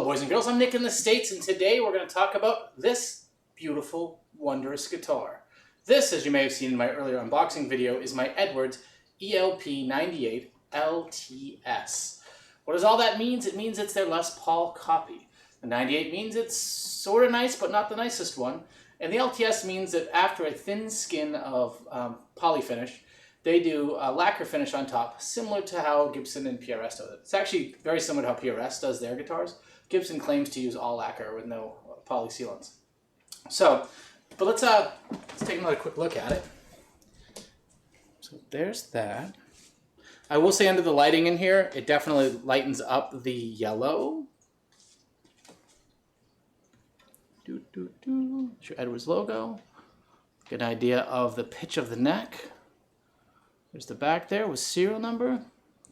boys and girls, I'm Nick in the States, and today we're going to talk about this beautiful, wondrous guitar. This, as you may have seen in my earlier unboxing video, is my Edwards ELP98 LTS. What does all that mean? It means it's their Les Paul copy. The 98 means it's sort of nice, but not the nicest one. And the LTS means that after a thin skin of poly finish, they do a lacquer finish on top, similar to how Gibson and PRS does it. It's actually very similar to how PRS does their guitars. Gibson claims to use all lacquer with no poly sealants. So, but let's take another quick look at it. So there's that. I will say under the lighting in here, it definitely lightens up the yellow. There's your Edwards logo. Get an idea of the pitch of the neck. There's the back there with serial number.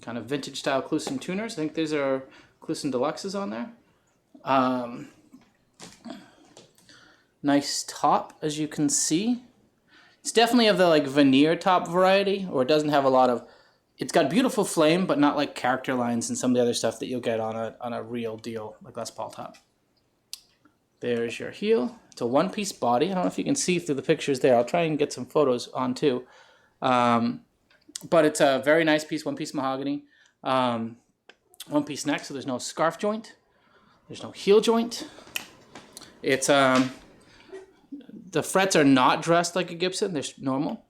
Kind of vintage style Kluson tuners. I think these are Kluson Deluxes on there. Nice top, as you can see. It's definitely of the like veneer top variety, or it doesn't have a lot of. It's got beautiful flame, but not like character lines and some of the other stuff that you'll get on a real deal like Les Paul top. There's your heel. It's a one-piece body. I don't know if you can see through the pictures there. I'll try and get some photos on too. But it's a very nice piece, one-piece mahogany. One-piece neck, so there's no scarf joint. There's no heel joint. It's the frets are not dressed like a Gibson. They're normal.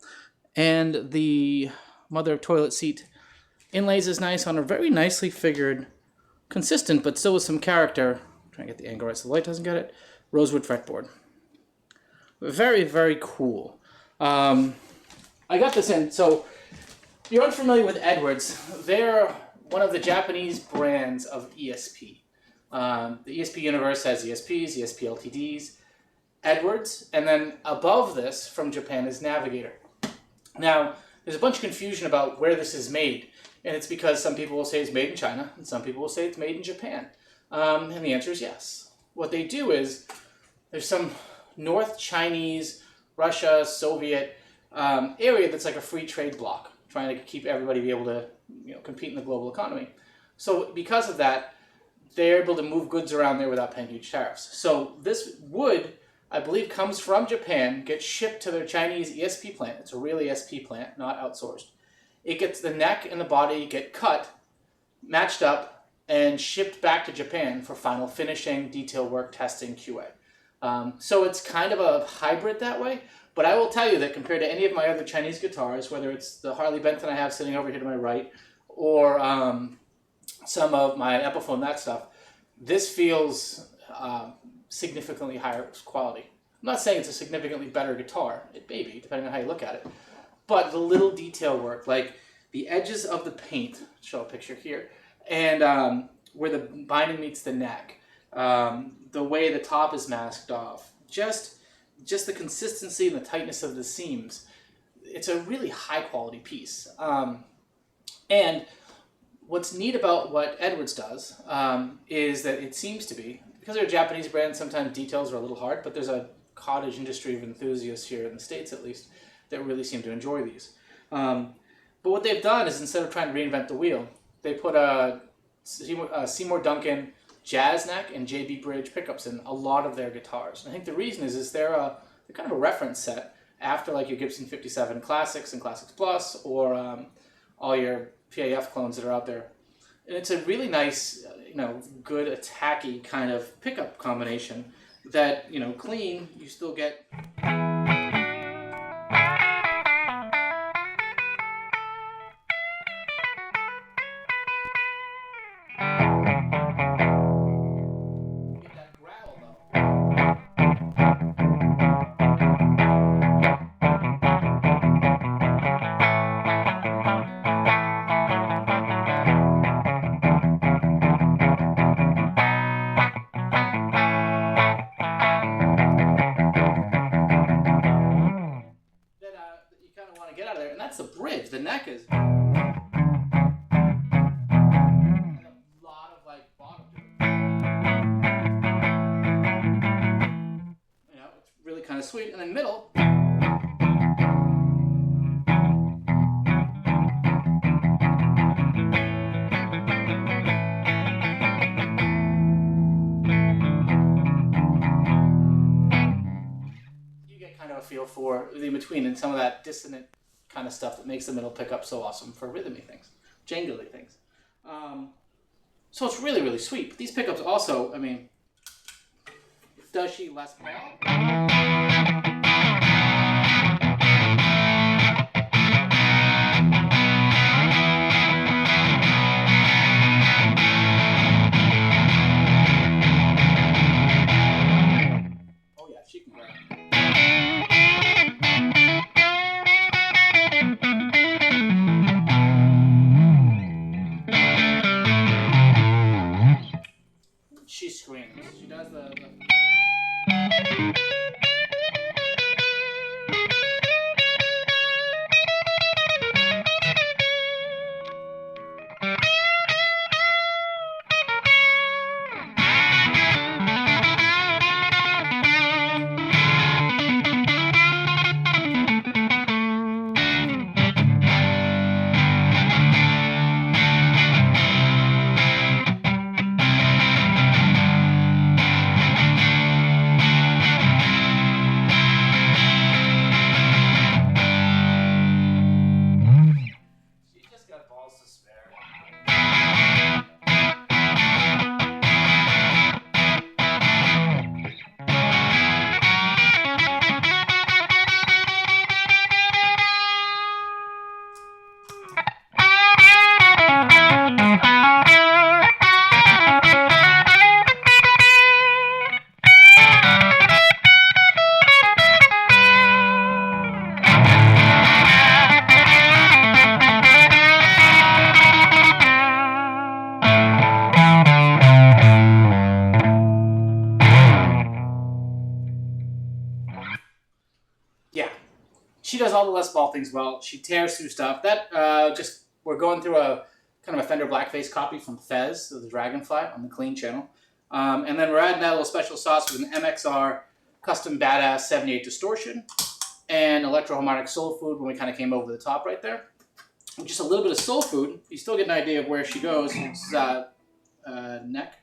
And the mother of toilet seat inlays is nice on a very nicely figured, consistent, but still with some character. Try and get the angle right so the light doesn't get it. Rosewood fretboard. Very, very cool. I got this in, so if you're unfamiliar with Edwards, they're one of the Japanese brands of ESP. The ESP universe has ESPs, ESP LTDs, Edwards, and then above this from Japan is Navigator. Now, there's a bunch of confusion about where this is made, and it's because some people will say it's made in China, and some people will say it's made in Japan. And the answer is yes. What they do is, there's some North Chinese, Russia, Soviet area that's like a free trade bloc, trying to keep everybody be able to compete in the global economy. So because of that, they're able to move goods around there without paying huge tariffs. So this wood, I believe, comes from Japan, gets shipped to their Chinese ESP plant. It's a real ESP plant, not outsourced. It gets the neck and the body get cut, matched up, and shipped back to Japan for final finishing, detail work, testing, QA. So it's kind of a hybrid that way. But I will tell you that compared to any of my other Chinese guitars, whether it's the Harley Benton I have sitting over here to my right, or some of my Epiphone, that stuff, this feels significantly higher quality. I'm not saying it's a significantly better guitar. It may be, depending on how you look at it. But the little detail work, like the edges of the paint, show a picture here, and where the binding meets the neck, the way the top is masked off, just the consistency and the tightness of the seams. It's a really high quality piece. And what's neat about what Edwards does is that it seems to be, because they're a Japanese brand, sometimes details are a little hard, but there's a cottage industry of enthusiasts here in the States at least that really seem to enjoy these. But what they've done is, instead of trying to reinvent the wheel, they put a Seymour Duncan jazz neck and JB Bridge pickups in a lot of their guitars. And I think the reason is they're kind of a reference set after like your Gibson 57 Classics and Classics Plus, or all your PAF clones that are out there. And it's a really nice, good attacky kind of pickup combination that, clean, you still get. That's the bridge. The neck is a lot of like bottom to it. It's really kind of sweet. And then middle. more in between and some of that dissonant kind of stuff that makes the middle pickup so awesome for rhythmy things, jangly things. So it's really, really sweet. But these pickups also, I mean, does she Les Paul? She screams. She does the... Yeah, she does all the Les Paul things well. She tears through stuff. That we're going through a kind of a Fender Blackface copy from Fez, the Dragonfly, on the Clean channel. And then we're adding that little special sauce with an MXR custom badass 78 distortion and electro-harmonic soul food when we kind of came over the top right there. With just a little bit of soul food, you still get an idea of where she goes. It's neck.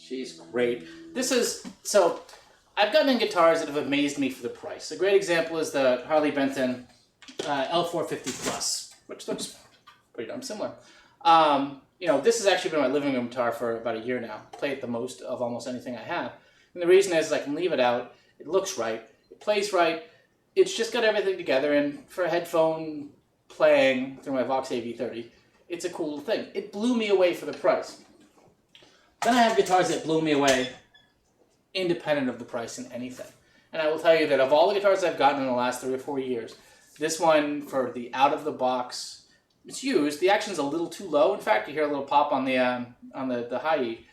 She's great. So I've gotten in guitars that have amazed me for the price. A great example is the Harley Benton L450 Plus, which looks pretty darn similar. This has actually been my living room guitar for about a year now. I play it the most of almost anything I have. And the reason is I can leave it out, it looks right, it plays right, it's just got everything together, and for headphone playing through my Vox AV30, it's a cool little thing. It blew me away for the price. Then I have guitars that blew me away independent of the price in anything. And I will tell you that of all the guitars I've gotten in the last 3 or 4 years, this one for the out-of-the-box, it's used. The action's a little too low. In fact, you hear a little pop on the high E.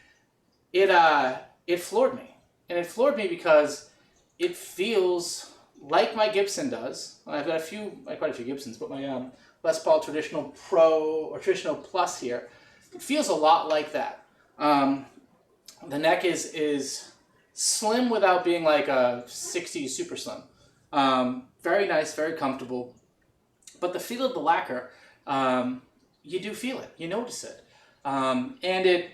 It floored me. And it floored me because it feels like my Gibson does. I've got quite a few Gibsons, but my Les Paul Traditional Pro or Traditional Plus here, it feels a lot like that. The neck is slim without being like a 60s super slim. Very nice, very comfortable. But the feel of the lacquer, you do feel it. You notice it. And it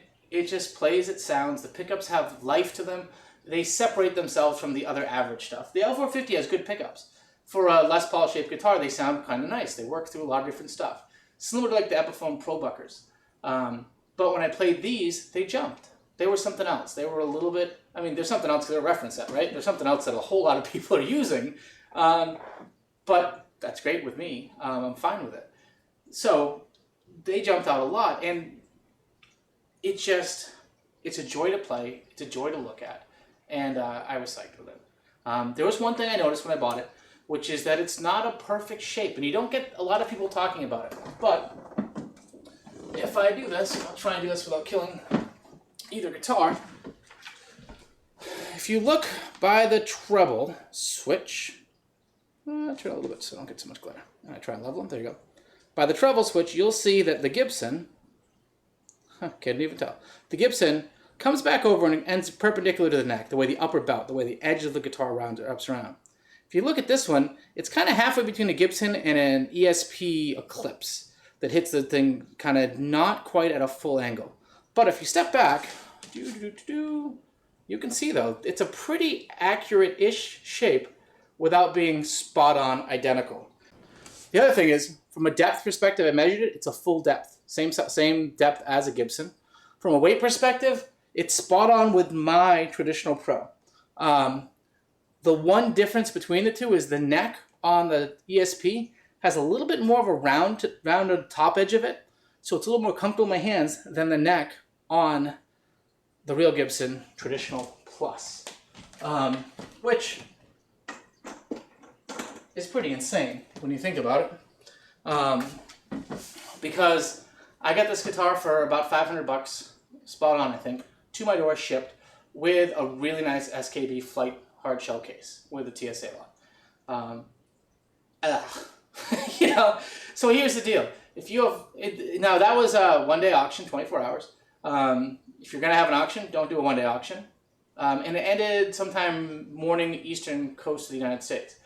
just plays, it sounds. The pickups have life to them. They separate themselves from the other average stuff. The L450 has good pickups. for a Les Paul shaped guitar, they sound kind of nice. They work through a lot of different stuff. Similar to like the Epiphone Pro Buckers. But when I played these, they jumped. They were something else. They were a little bit, I mean, there's something else to their reference set, right? There's something else that a whole lot of people are using. But that's great with me. I'm fine with it. So they jumped out a lot. And it's a joy to play. It's a joy to look at. And I was psyched with it. There was one thing I noticed when I bought it, which is that it's not a perfect shape. And you don't get a lot of people talking about it. But if I do this, I'll try and do this without killing either guitar. If you look by the treble switch, I'll turn it a little bit so I don't get so much glare. I try and level them. There you go. By the treble switch, you'll see that the Gibson, can't even tell, the Gibson comes back over and ends perpendicular to the neck, the way the upper belt, the way the edge of the guitar wraps around. If you look at this one, it's kind of halfway between a Gibson and an ESP Eclipse that hits the thing kind of not quite at a full angle. But if you step back, you can see though, it's a pretty accurate-ish shape without being spot-on identical. The other thing is, from a depth perspective, I measured it, it's a full depth. Same depth as a Gibson. From a weight perspective, it's spot-on with my traditional Pro. The one difference between the two is the neck on the ESP has a little bit more of a rounded top edge of it, so it's a little more comfortable in my hands than the neck on the real Gibson Traditional Plus, which is pretty insane when you think about it, because I got this guitar for about 500 bucks, spot on I think, to my door shipped with a really nice SKB Flight hard shell case with a TSA lock. You know, so here's the deal. If you have now, that was a one-day auction, 24 hours. If you're gonna have an auction, don't do a one-day auction. And it ended sometime morning Eastern coast of the United States.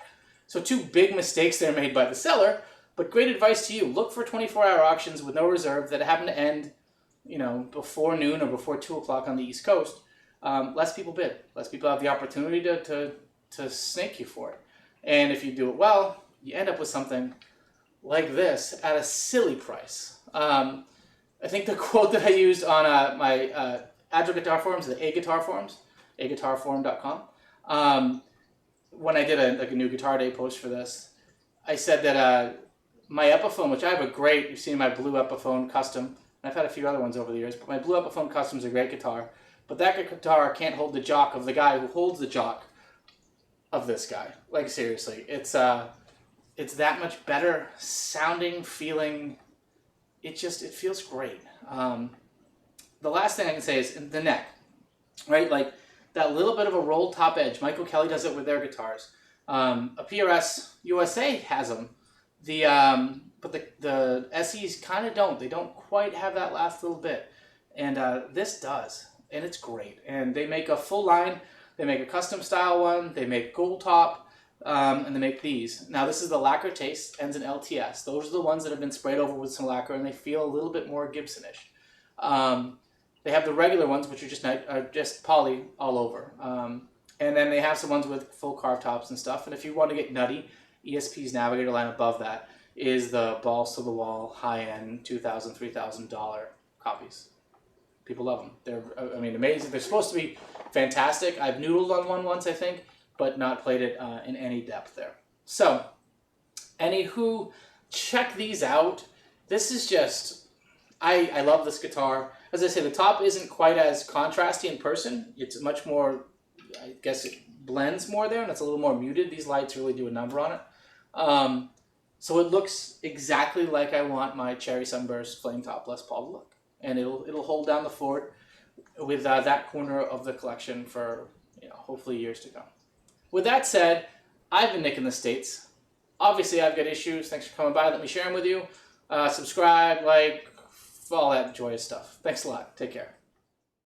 So two big mistakes there made by the seller, but great advice to you. Look for 24-hour auctions with no reserve that happen to end, you know, before noon or before 2 o'clock on the East Coast. Less people bid. Less people have the opportunity to snake you for it. And if you do it well, you end up with something like this at a silly price. I think the quote that I used on my Agile Guitar Forums, the A-Guitar Forums, aguitarforum.com, when I did a new Guitar Day post for this, I said that my Epiphone, which I have a great, you've seen my blue Epiphone Custom, and I've had a few other ones over the years, but my blue Epiphone Custom is a great guitar, but that guitar can't hold the jock of the guy who holds the jock of this guy. Like, seriously, it's that much better sounding, feeling. It feels great. The last thing I can say is the neck, right? Like that little bit of a rolled top edge. Michael Kelly does it with their guitars. A PRS USA has them. But the SEs kind of don't. They don't quite have that last little bit. And this does. And it's great. And they make a full line. They make a custom style one. They make gold top. And they make these. Now this is the Lacquer taste, ends in LTS. Those are the ones that have been sprayed over with some lacquer and they feel a little bit more Gibson-ish. They have the regular ones, which are just poly all over. And then they have some ones with full carved tops and stuff. And if you want to get nutty, ESP's Navigator line above that is the balls to the wall, high-end, $2,000, $3,000 copies. People love them. They're, I mean, amazing. They're supposed to be fantastic. I've noodled on one once, I think, but not played it in any depth there. So, anywho, check these out. This is just, I love this guitar. As I say, the top isn't quite as contrasty in person. It's much more, I guess it blends more there, and it's a little more muted. These lights really do a number on it. So it looks exactly like I want my Cherry Sunburst Flame Top Les Paul to look. And it'll hold down the fort with that corner of the collection for, you know, hopefully years to come. With that said, I've been Nick in the States. Obviously, I've got issues. Thanks for coming by. Let me share them with you. Subscribe, like, all that joyous stuff. Thanks a lot. Take care.